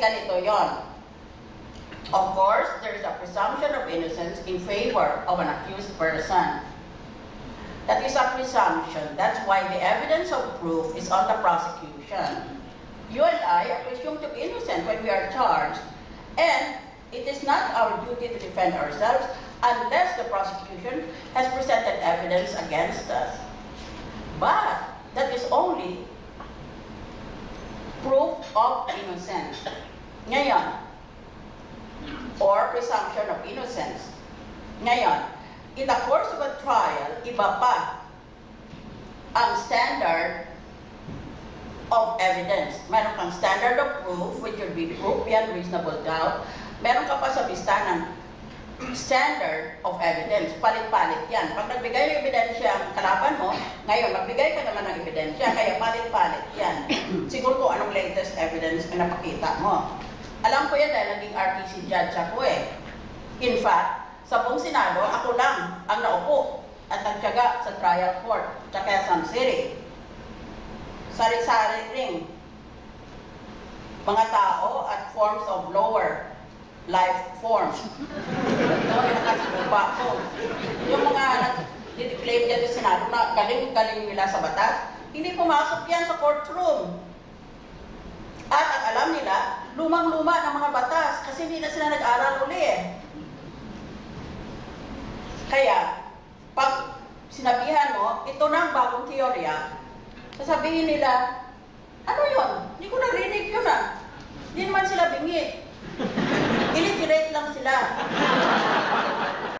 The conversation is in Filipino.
ganito yon. Of course, there is a presumption of innocence in favor of an accused person. That is a presumption. That's why the evidence of proof is on the prosecution. You and I are presumed to be innocent when we are charged, and it is not our duty to defend ourselves unless the prosecution has presented evidence against us. But that is only proof of innocence. Ngayon, or presumption of innocence. Ngayon, in the course of a trial, iba pa ang standard of evidence. Meron kang standard of proof, which would be proof beyond reasonable doubt. Meron ka pa sa lista ng standard of evidence. Palit-palit yan. Pag nagbigay ng ebidensya ang kalaban mo, ngayon, magbigay ka naman ng ebidensya, kaya palit-palit yan. Siguro kung anong latest evidence na napakita mo. Alam ko yan dahil naging RTC judge ako eh. In fact, sa buong Senado, ako lang ang naupo at nagtiyaga sa trial court sa Quezon City. Sari-sari ring mga tao at forms of lower life forms. Doon nakasinupa ko. Yung mga nag-claim dyan sa Senado na galing-galing nila sa batas, hindi pumasok yan sa courtroom. At ang alam nila, lumang-luma ng mga batas kasi hindi na sila nag-aral uli eh. Kaya, pag sinabihan mo, ito na ang bagong teorya, sasabihin nila, ano yun? Hindi ko narinig yun ah. Hindi naman sila bingi. Illiterate lang sila.